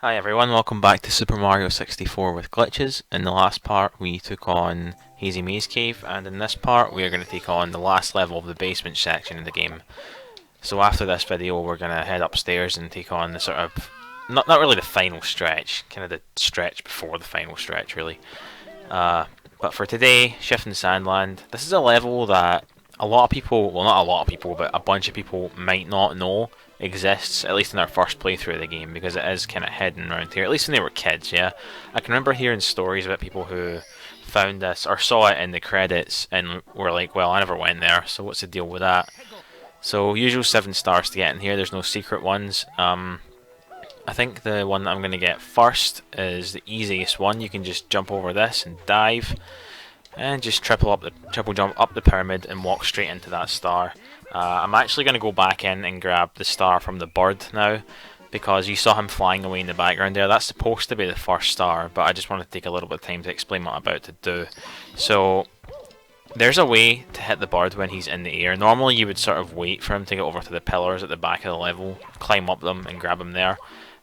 Hi everyone, welcome back to Super Mario 64 with glitches. In the last part we took on Hazy Maze Cave, and in this part we are going to take on the last level of the basement section of the game. So after this video we're going to head upstairs and take on the sort of, not really the final stretch, kind of the stretch before the final stretch really. But for today, Shifting Sandland, this is a level that a lot of people, well not a lot of people, but a bunch of people might not know exists, at least in their first playthrough of the game, because it is kind of hidden around here, at least when they were kids, yeah? I can remember hearing stories about people who found this, or saw it in the credits, and were like, well, I never went there, so what's the deal with that? So, usual 7 stars to get in here, there's no secret ones. I think the one that I'm going to get first is the easiest one. You can just jump over this and dive, and just triple jump up the pyramid and walk straight into that star. I'm actually going to go back in and grab the star from the bird now, because you saw him flying away in the background there. That's supposed to be the first star, but I just want to take a little bit of time to explain what I'm about to do. So there's a way to hit the bird when he's in the air. Normally you would sort of wait for him to get over to the pillars at the back of the level, climb up them and grab him there.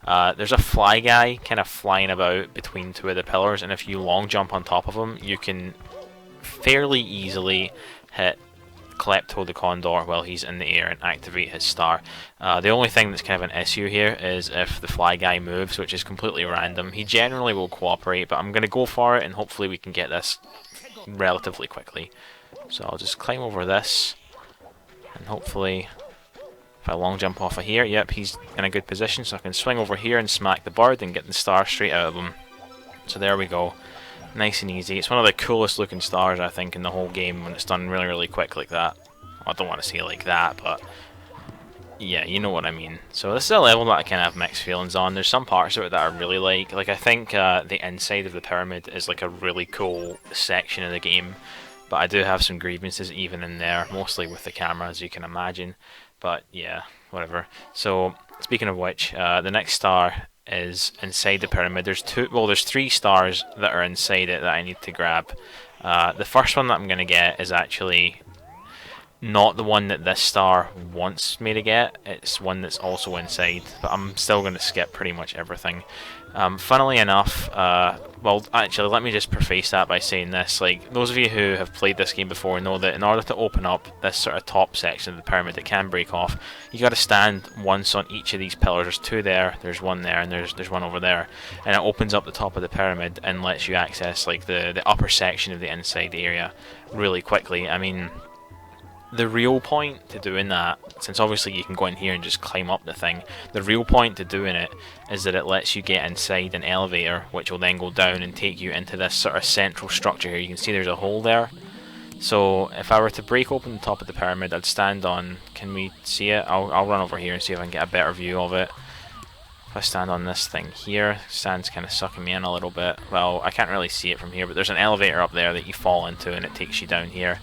There's a fly guy kind of flying about between two of the pillars, and if you long jump on top of him, you can fairly easily hit Klepto the Condor while he's in the air and activate his star. The only thing that's kind of an issue here is if the fly guy moves, which is completely random. He generally will cooperate, but I'm going to go for it and hopefully we can get this relatively quickly. So I'll just climb over this, and hopefully if I long jump off of here, yep, he's in a good position, so I can swing over here and smack the bird and get the star straight out of him. So there we go. Nice and easy. It's one of the coolest looking stars, I think, in the whole game when it's done really, really quick like that. Well, I don't want to say like that, but yeah, you know what I mean. So this is a level that I kind of have mixed feelings on. There's some parts of it that I really like. Like, I think the inside of the pyramid is like a really cool section of the game, but I do have some grievances even in there, mostly with the camera, as you can imagine. But yeah, whatever. So speaking of which, the next star is inside the pyramid. There's 3 stars that are inside it that I need to grab. The first one that I'm going to get is actually not the one that this star wants me to get. It's one that's also inside, but I'm still going to skip pretty much everything. Funnily enough, well, actually, let me just preface that by saying this. Like, those of you who have played this game before know that in order to open up this sort of top section of the pyramid that can break off, you got to stand once on each of these pillars. There's 2 there, there's 1 there, and there's 1 over there, and it opens up the top of the pyramid and lets you access like the upper section of the inside area really quickly. I mean, the real point to doing that, since obviously you can go in here and just climb up the thing, the real point to doing it is that it lets you get inside an elevator, which will then go down and take you into this sort of central structure here. You can see there's a hole there. So if I were to break open the top of the pyramid, I'd stand on, can we see it? I'll run over here and see if I can get a better view of it. If I stand on this thing here, sand's kind of sucking me in a little bit. Well, I can't really see it from here, but there's an elevator up there that you fall into and it takes you down here.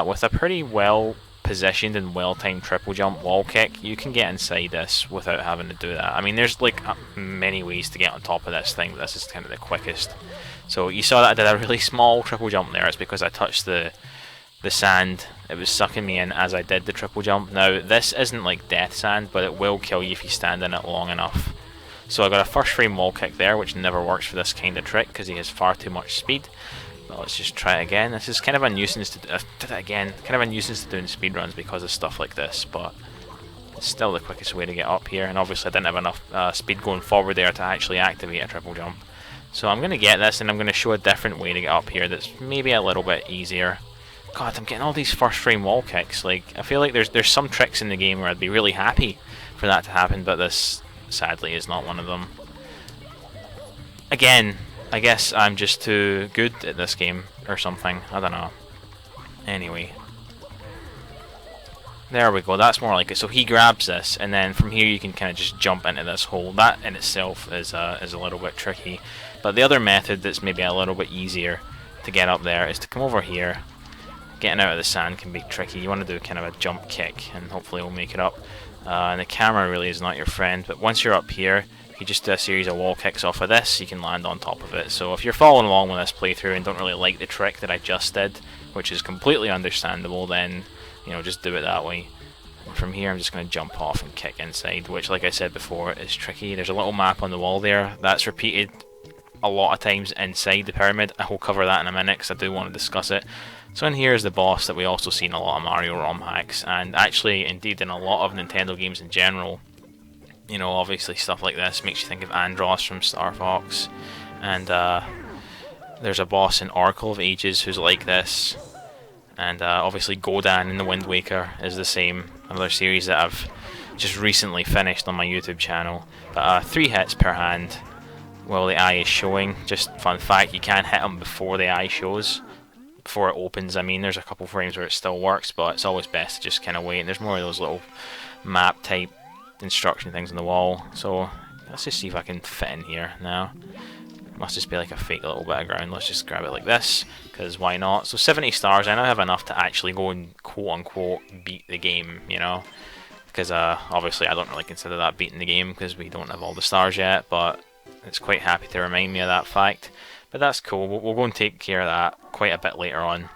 With a pretty well positioned and well timed triple jump wall kick, you can get inside this without having to do that. I mean, there's like many ways to get on top of this thing, but this is kind of the quickest. So you saw that I did a really small triple jump there. It's because I touched the sand. It was sucking me in as I did the triple jump. Now, this isn't like death sand, but it will kill you if you stand in it long enough. So I got a first frame wall kick there, which never works for this kind of trick because he has far too much speed. But let's just try it again. This is kind of a nuisance to did it again. Kind of a nuisance to doing speedruns because of stuff like this, but it's still the quickest way to get up here. And obviously I didn't have enough speed going forward there to actually activate a triple jump. So I'm going to get this, and I'm going to show a different way to get up here that's maybe a little bit easier. God, I'm getting all these first frame wall kicks. Like, I feel like there's some tricks in the game where I'd be really happy for that to happen, but this sadly is not one of them. Again, I guess I'm just too good at this game or something. I don't know. Anyway. There we go, that's more like it. So he grabs this, and then from here you can kind of just jump into this hole. That in itself is a little bit tricky. But the other method that's maybe a little bit easier to get up there is to come over here. Getting out of the sand can be tricky. You want to do kind of a jump kick, and hopefully we'll make it up. And the camera really is not your friend, but once you're up here, if you just do a series of wall kicks off of this, you can land on top of it. So if you're following along with this playthrough and don't really like the trick that I just did, which is completely understandable, then, you know, just do it that way. from here I'm just going to jump off and kick inside, which, like I said before, is tricky. There's a little map on the wall there that's repeated a lot of times inside the pyramid. I will cover that in a minute because I do want to discuss it. So in here is the boss that we also see in a lot of Mario ROM hacks, and actually indeed in a lot of Nintendo games in general. You know, obviously stuff like this makes you think of Andros from Star Fox, and there's a boss in Oracle of Ages who's like this, and obviously Godan in the Wind Waker is the same. Another series that I've just recently finished on my YouTube channel. But 3 hits per hand while the eye is showing. Just fun fact, you can hit them before the eye shows, before it opens. I mean, there's a couple frames where it still works, but it's always best to just kind of wait. And there's more of those little map type instruction things on the wall. So let's just see if I can fit in here now. Must just be like a fake little bit of ground. Let's just grab it like this, because why not? So 70 stars, I now have enough to actually go and quote-unquote beat the game, you know? Because obviously I don't really consider that beating the game, because we don't have all the stars yet, but it's quite happy to remind me of that fact. But that's cool, we'll go and take care of that quite a bit later on.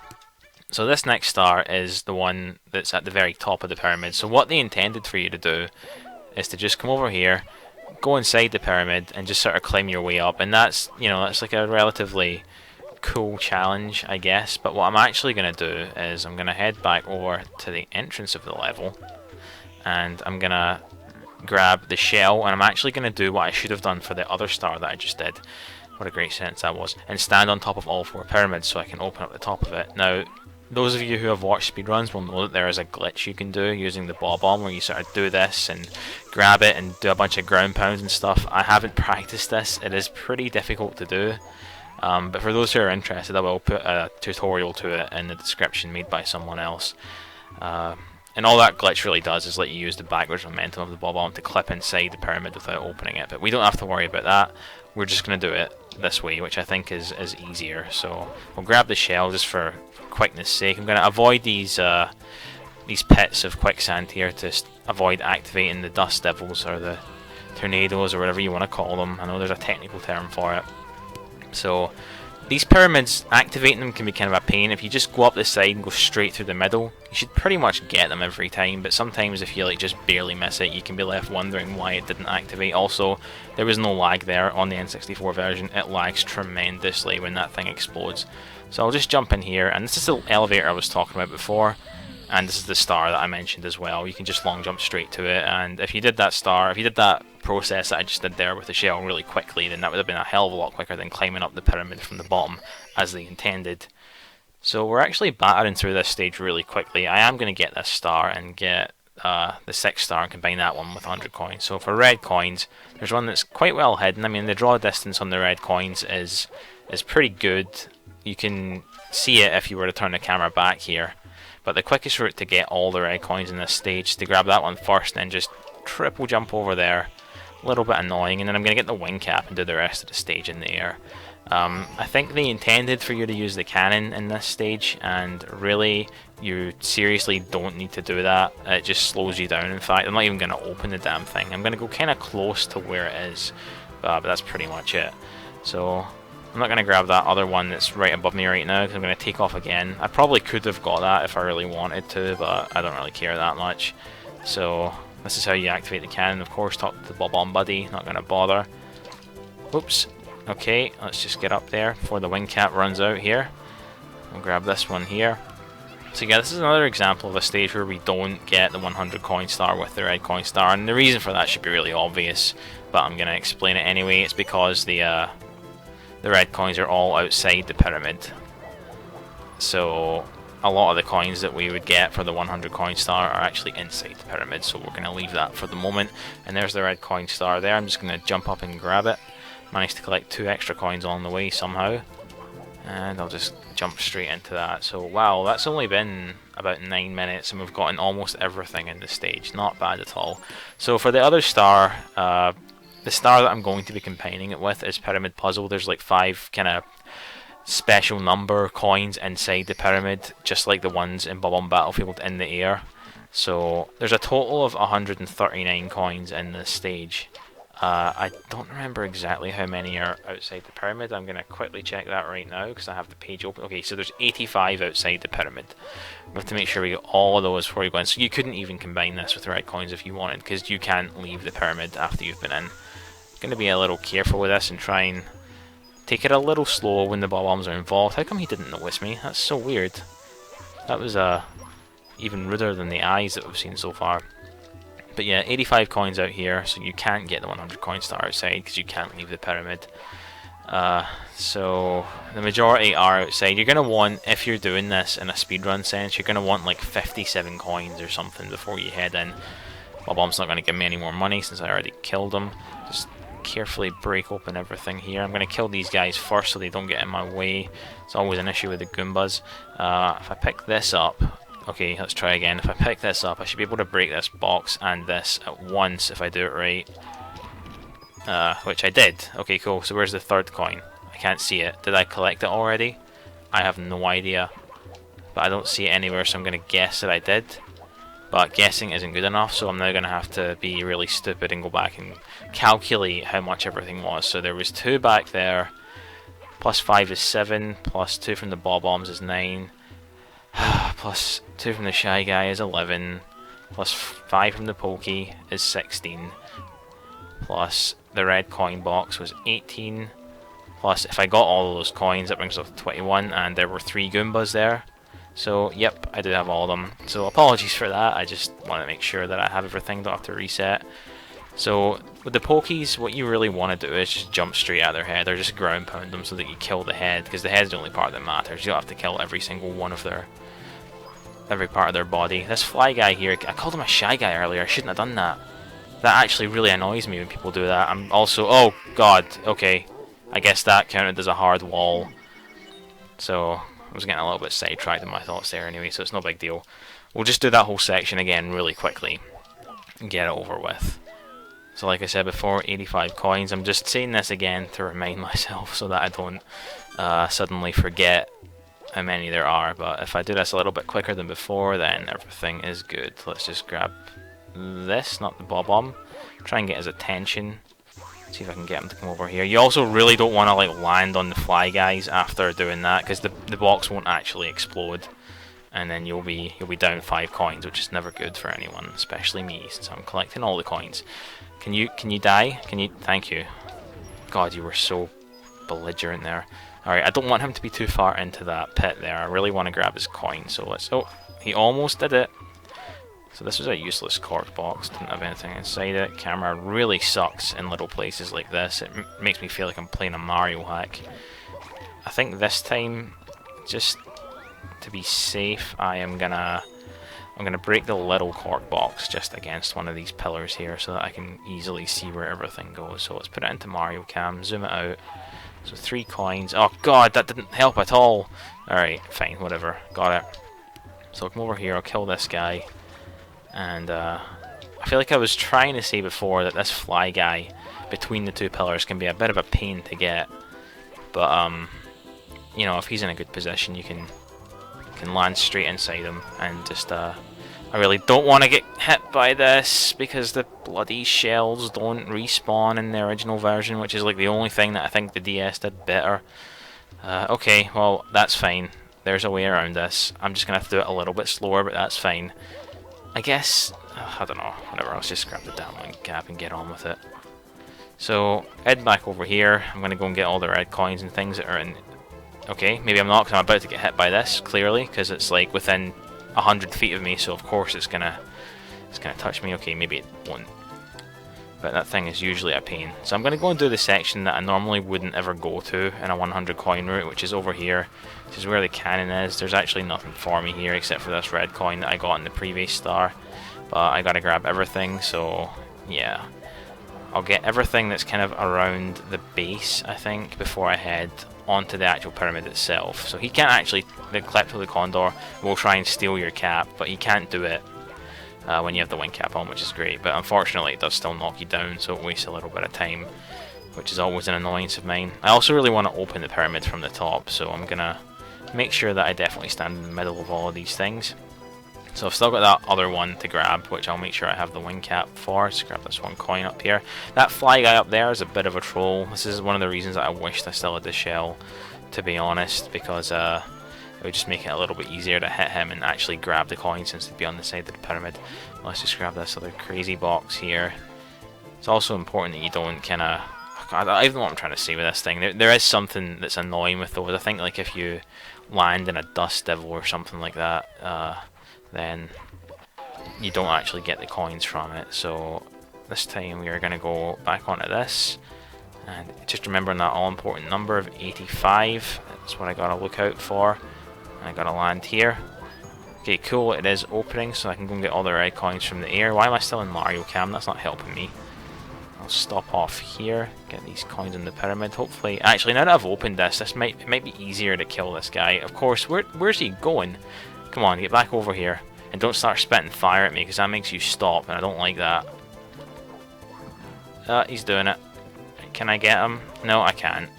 So this next star is the one that's at the very top of the pyramid. So what they intended for you to do is to just come over here, go inside the pyramid, and just sort of climb your way up. And that's, you know, that's like a relatively cool challenge, I guess. But what I'm actually going to do is I'm going to head back over to the entrance of the level, and I'm going to grab the shell, and I'm actually going to do what I should have done for the other star that I just did. What a great sentence that was. And stand on top of all 4 pyramids so I can open up the top of it. Now, those of you who have watched speedruns will know that there is a glitch you can do using the bob-omb where you sort of do this and grab it and do a bunch of ground pounds and stuff. I haven't practiced this. It is pretty difficult to do. But for those who are interested, I will put a tutorial to it in the description made by someone else. And all that glitch really does is let you use the backwards momentum of the bob-omb to clip inside the pyramid without opening it. But we don't have to worry about that. We're just going to do it this way, which I think is easier. So we'll grab the shell just for quickness sake. I'm going to avoid these pits of quicksand here to avoid activating the dust devils or the tornadoes or whatever you want to call them. I know there's a technical term for it. So these pyramids, activating them can be kind of a pain. If you just go up the side and go straight through the middle, you should pretty much get them every time, but sometimes if you like just barely miss it, you can be left wondering why it didn't activate. Also, there was no lag there on the N64 version. It lags tremendously when that thing explodes. So I'll just jump in here, and this is the elevator I was talking about before, and this is the star that I mentioned as well. You can just long jump straight to it, and if you did that process that I just did there with the shell really quickly, then that would have been a hell of a lot quicker than climbing up the pyramid from the bottom as they intended. So we're actually battering through this stage really quickly. I am going to get this star and get the 6th star and combine that one with 100 coins. So for red coins, there's one that's quite well hidden. I mean, the draw distance on the red coins is pretty good. You can see it if you were to turn the camera back here. But the quickest route to get all the red coins in this stage is to grab that one first and then just triple jump over there. A little bit annoying, and then I'm going to get the wing cap and do the rest of the stage in the air. I think they intended for you to use the cannon in this stage, and really you seriously don't need to do that. It just slows you down. In fact, I'm not even going to open the damn thing. I'm going to go kind of close to where it is, but that's pretty much it. So I'm not going to grab that other one that's right above me right now, because I'm going to take off again. I probably could have got that if I really wanted to, but I don't really care that much. So this is how you activate the cannon. Of course, talk to the bob-omb buddy, not going to bother. Oops. Okay, let's just get up there before the wing cap runs out here. We'll grab this one here. So yeah, this is another example of a stage where we don't get the 100 coin star with the red coin star, and the reason for that should be really obvious, but I'm going to explain it anyway. It's because the red coins are all outside the pyramid. So a lot of the coins that we would get for the 100 coin star are actually inside the pyramid, so we're going to leave that for the moment. And there's the red coin star there. I'm just going to jump up and grab it. Managed to collect 2 extra coins on the way somehow, and I'll just jump straight into that. So wow, that's only been about 9 minutes and we've gotten almost everything in the stage. Not bad at all. So for the other star, the star that I'm going to be combining it with is Pyramid Puzzle. There's like 5 kind of special number coins inside the pyramid, just like the ones in Bob-omb Battlefield in the air. So there's a total of 139 coins in this stage. I don't remember exactly how many are outside the pyramid. I'm going to quickly check that right now because I have the page open. Okay, so there's 85 outside the pyramid. We have to make sure we get all of those before you go in. So you couldn't even combine this with red coins if you wanted, because you can't leave the pyramid after you've been in. Going to be a little careful with this and try and take it a little slow when the bombs are involved. How come he didn't notice me? That's so weird. That was even ruder than the eyes that we've seen so far. But yeah, 85 coins out here, so you can't get the 100 coin star outside because you can't leave the pyramid. So the majority are outside. You're going to want, if you're doing this in a speedrun sense, you're going to want like 57 coins or something before you head in. Bob-omb's not going to give me any more money since I already killed him. Just carefully break open everything here. I'm going to kill these guys first so they don't get in my way. It's always an issue with the Goombas. If I pick this up... Okay, let's try again. If I pick this up, I should be able to break this box and this at once if I do it right. Which I did. Okay, cool. So where's the third coin? I can't see it. Did I collect it already? I have no idea. But I don't see it anywhere, so I'm going to guess that I did. But guessing isn't good enough, so I'm now going to have to be really stupid and go back and calculate how much everything was. So there was 2 back there. Plus 5 is 7. Plus 2 from the Bob-ombs is 9. Plus 2 from the Shy Guy is 11. Plus 5 from the Pokey is 16. Plus the red coin box was 18. Plus, if I got all of those coins, that brings us up to 21. And there were 3 Goombas there. So, yep, I did have all of them. So, apologies for that. I just want to make sure that I have everything. Don't have to reset. So, with the Pokies, what you really want to do is just jump straight at their head. Or just ground pound them so that you kill the head. Because the head's the only part that matters. You don't have to kill every single one of their... every part of their body. This fly guy here, I called him a Shy Guy earlier. I shouldn't have done that. That actually really annoys me when people do that. I'm also... oh, God. Okay. I guess that counted as a hard wall. So, I was getting a little bit sidetracked in my thoughts there anyway, so it's no big deal. We'll just do that whole section again really quickly and get it over with. So like I said before, 85 coins. I'm just saying this again to remind myself so that I don't suddenly forget how many there are. But if I do this a little bit quicker than before, then everything is good. Let's just grab this, not the Bob-omb. Try and get his attention. See if I can get him to come over here. You also really don't want to like land on the fly guys after doing that, because the box won't actually explode, and then you'll be down 5 coins, which is never good for anyone, especially me, since I'm collecting all the coins. Can you die? Can you? Thank you. God, you were so belligerent there. All right, I don't want him to be too far into that pit there. I really want to grab his coin. So let's. Oh, he almost did it. So this was a useless cork box, didn't have anything inside it. Camera really sucks in little places like this. It makes me feel like I'm playing a Mario hack. I think this time, just to be safe, I'm gonna break the little cork box just against one of these pillars here so that I can easily see where everything goes. So let's put it into Mario Cam, zoom it out. So 3 coins. Oh God, that didn't help at all. Alright, fine, whatever. Got it. So I'll come over here, I'll kill this guy. And I feel like I was trying to say before that this fly guy between the 2 pillars can be a bit of a pain to get, but you know, if he's in a good position, you can land straight inside him. And just I really don't want to get hit by this because the bloody shells don't respawn in the original version, which is like the only thing that I think the DS did better. Okay, well that's fine. There's a way around this. I'm just gonna have to do it a little bit slower, but that's fine. I guess, I don't know, whatever, I'll just grab the downlink cap and get on with it. So, head back over here. I'm going to go and get all the red coins and things that are in... Okay, maybe I'm not, because I'm about to get hit by this, clearly, because it's like within 100 feet of me, so of course it's gonna touch me. Okay, maybe it won't. But that thing is usually a pain. So I'm going to go and do the section that I normally wouldn't ever go to in a 100 coin route, which is over here. This is where the cannon is. There's actually nothing for me here except for this red coin that I got in the previous star. But I got to grab everything, so yeah. I'll get everything that's kind of around the base, I think, before I head onto the actual pyramid itself. So he can't actually, the Klepto the Condor will try and steal your cap, but he can't do it when you have the wing cap on, which is great. But unfortunately it does still knock you down, so it wastes a little bit of time, which is always an annoyance of mine. I also really want to open the pyramid from the top, so I'm gonna make sure that I definitely stand in the middle of all of these things. So I've still got that other one to grab, which I'll make sure I have the wing cap for. Let's grab this one coin up here. That fly guy up there is a bit of a troll. This is one of the reasons that I wished I still had the shell, to be honest, because it would just make it a little bit easier to hit him and actually grab the coin since they'd be on the side of the pyramid. Let's just grab this other crazy box here. It's also important that you don't kind of... I don't know what I'm trying to say with this thing. There is something that's annoying with those. I think like if you land in a dust devil or something like that, then you don't actually get the coins from it. So this time we are going to go back onto this, and just remembering that all-important number of 85. That's what I got to look out for. I got to land here. Okay, cool, it is opening, so I can go and get all the red coins from the air. Why am I still in Mario Cam? That's not helping me. I'll stop off here, get these coins in the pyramid. Hopefully, actually, now that I've opened this, it might be easier to kill this guy. Of course, where's he going? Come on, get back over here. And don't start spitting fire at me, because that makes you stop, and I don't like that. He's doing it. Can I get him? No, I can't.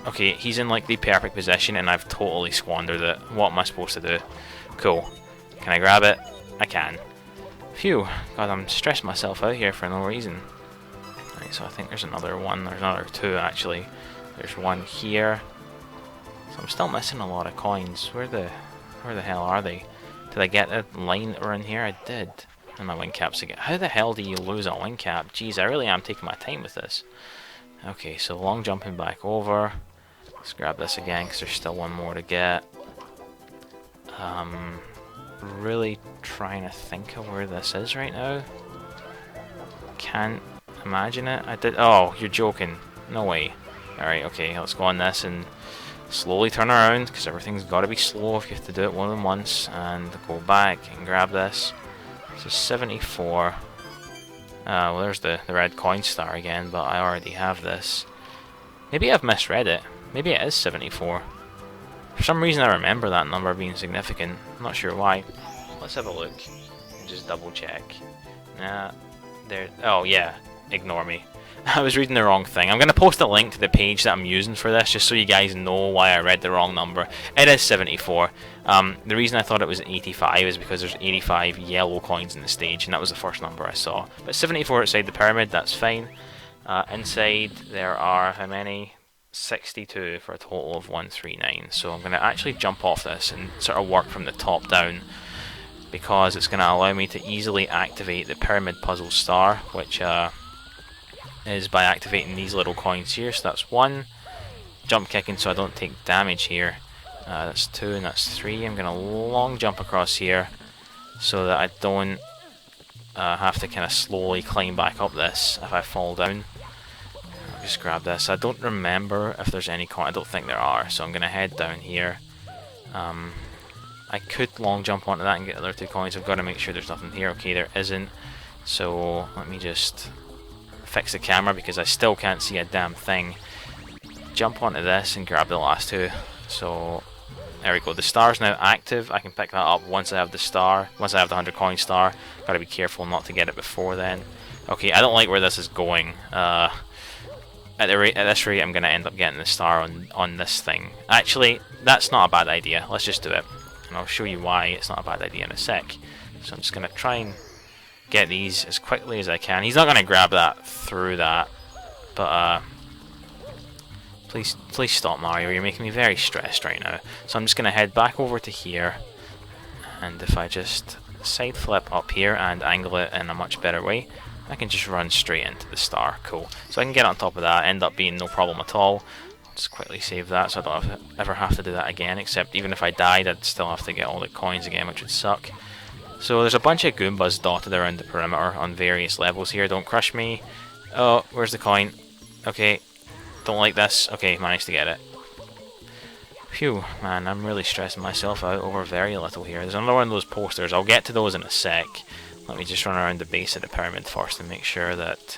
Okay, he's in like the perfect position, and I've totally squandered it. What am I supposed to do? Cool. Can I grab it? I can. Phew. God, I'm stressing myself out here for no reason. Right, so I think there's another one. There's another two, actually. There's one here. So I'm still missing a lot of coins. Where the hell are they? Did I get a line that were in here? I did. And my wing caps again. How the hell do you lose a wing cap? Jeez, I really am taking my time with this. Okay, so long jumping back over. Let's grab this again because there's still one more to get. Really trying to think of where this is right now. Can't imagine it. I did. Oh, you're joking. No way. Alright, okay, let's go on this and slowly turn around, because everything's got to be slow if you have to do it more than once, and go back and grab this. This is 74. Well, there's the red coin star again, but I already have this. Maybe I've misread it. Maybe it is 74. For some reason I remember that number being significant. I'm not sure why. Let's have a look and just double check. Nah, there. Oh yeah, ignore me. I was reading the wrong thing. I'm going to post a link to the page that I'm using for this, just so you guys know why I read the wrong number. It is 74. The reason I thought it was 85 is because there's 85 yellow coins in the stage, and that was the first number I saw. But 74 outside the pyramid, that's fine. Inside there are, how many? 62 for a total of 139. So I'm going to actually jump off this and sort of work from the top down, because it's going to allow me to easily activate the pyramid puzzle star, which is by activating these little coins here. So that's one. Jump kicking so I don't take damage here. That's two, and that's three. I'm going to long jump across here so that I don't have to kind of slowly climb back up this if I fall down. I'll just grab this. I don't remember if there's any coin. I don't think there are, so I'm going to head down here. I could long jump onto that and get the other two coins. I've got to make sure there's nothing here. Okay, there isn't. So let me just fix the camera, because I still can't see a damn thing. Jump onto this and grab the last two. So there we go. The star's now active. I can pick that up once I have the star. Once I have the 100 coin star. Got to be careful not to get it before then. Okay, I don't like where this is going. At this rate, I'm going to end up getting the star on this thing. Actually, that's not a bad idea. Let's just do it. And I'll show you why it's not a bad idea in a sec. So I'm just going to try and get these as quickly as I can. He's not going to grab that through that. But, please stop, Mario. You're making me very stressed right now. So I'm just going to head back over to here. And if I just side flip up here and angle it in a much better way, I can just run straight into the star. Cool. So I can get on top of that, end up being no problem at all. Just quickly save that so I don't ever have to do that again, except even if I died, I'd still have to get all the coins again, which would suck. So there's a bunch of Goombas dotted around the perimeter on various levels here. Don't crush me. Oh, where's the coin? Okay. Don't like this. Okay, managed to get it. Phew, man, I'm really stressing myself out over very little here. There's another one of those posters. I'll get to those in a sec. Let me just run around the base of the pyramid first and make sure that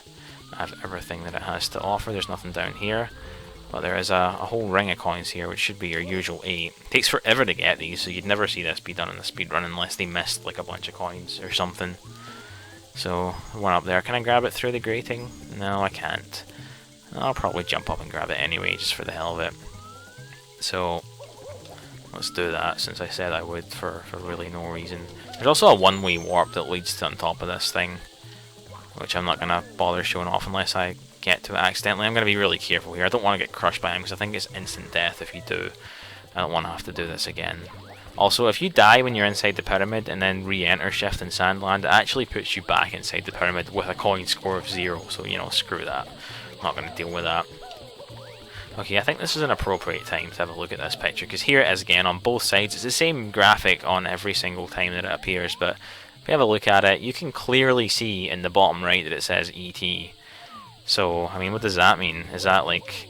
I have everything that it has to offer. There's nothing down here. But there is a whole ring of coins here, which should be your usual 8. It takes forever to get these, so you'd never see this be done in the speedrun unless they missed like a bunch of coins or something. So, one up there. Can I grab it through the grating? No, I can't. I'll probably jump up and grab it anyway, just for the hell of it. So, Let's do that, since I said I would for really no reason. There's also a one-way warp that leads to on top of this thing, which I'm not going to bother showing off unless I get to it accidentally. I'm going to be really careful here. I don't want to get crushed by him, because I think it's instant death if you do. I don't want to have to do this again. Also, if you die when you're inside the pyramid and then re-enter Shift and Sandland, it actually puts you back inside the pyramid with a coin score of 0, so, you know, screw that. I'm not going to deal with that. Okay, I think this is an appropriate time to have a look at this picture, because here it is again on both sides. It's the same graphic on every single time that it appears, but if you have a look at it, you can clearly see in the bottom right that it says ET. So, I mean, what does that mean? Is that like,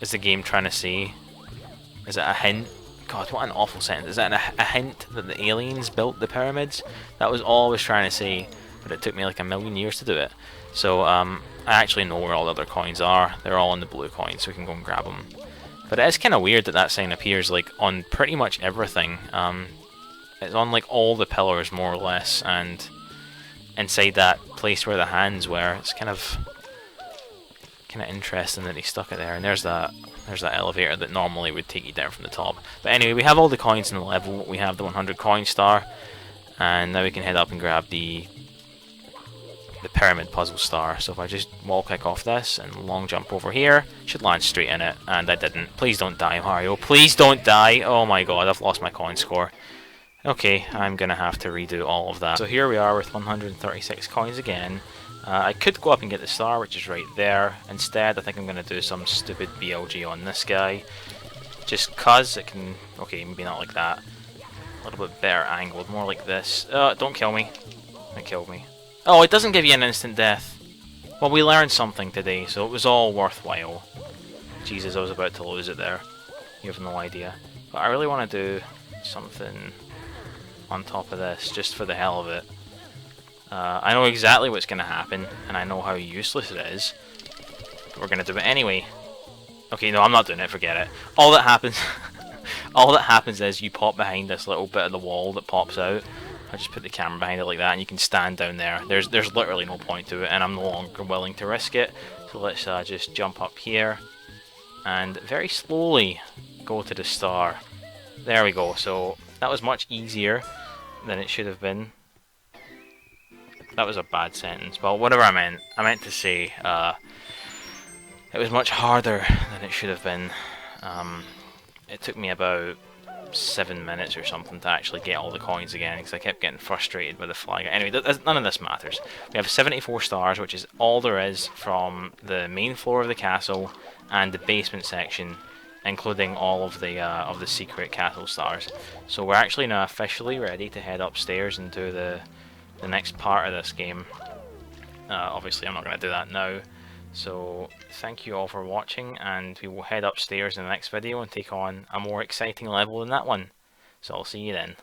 is the game trying to say, is it a hint? God, what an awful sentence. Is that a hint that the aliens built the pyramids? That was all I was trying to say, but it took me like a million years to do it. So, I actually know where all the other coins are. They're all in the blue coins, so we can go and grab them. But it is kind of weird that that sign appears like on pretty much everything. It's on like all the pillars, more or less, and inside that place where the hands were. It's kind of interesting that he stuck it there. And there's that elevator that normally would take you down from the top. But anyway, we have all the coins in the level. We have the 100 coin star, and now we can head up and grab the pyramid puzzle star. So if I just wall kick off this and long jump over here, should land straight in it, and I didn't. Please don't die, Mario. Please don't die. Oh my god, I've lost my coin score. Okay, I'm gonna have to redo all of that. So here we are with 136 coins again. I could go up and get the star, which is right there. Instead, I think I'm gonna do some stupid BLG on this guy, just cause it can. Okay, maybe not like that. A little bit better angled, more like this. Don't kill me. It killed me. Oh, it doesn't give you an instant death. Well, we learned something today, so it was all worthwhile. Jesus, I was about to lose it there. You have no idea. But I really want to do something on top of this, just for the hell of it. I know exactly what's going to happen, and I know how useless it is. But we're going to do it anyway. Okay, no, I'm not doing it, forget it. All that happens... all that happens is you pop behind this little bit of the wall that pops out. I just put the camera behind it like that, and you can stand down there. There's literally no point to it, and I'm no longer willing to risk it. So let's just jump up here, and very slowly go to the star. There we go. So that was much easier than it should have been. That was a bad sentence. Well, whatever I meant to say, it was much harder than it should have been. It took me about 7 minutes or something to actually get all the coins again, because I kept getting frustrated with the flag. Anyway, none of this matters. We have 74 stars, which is all there is from the main floor of the castle and the basement section, including all of the secret castle stars. So we're actually now officially ready to head upstairs and do the next part of this game. Obviously, I'm not going to do that now. So thank you all for watching, and we will head upstairs in the next video and take on a more exciting level than that one. So I'll see you then.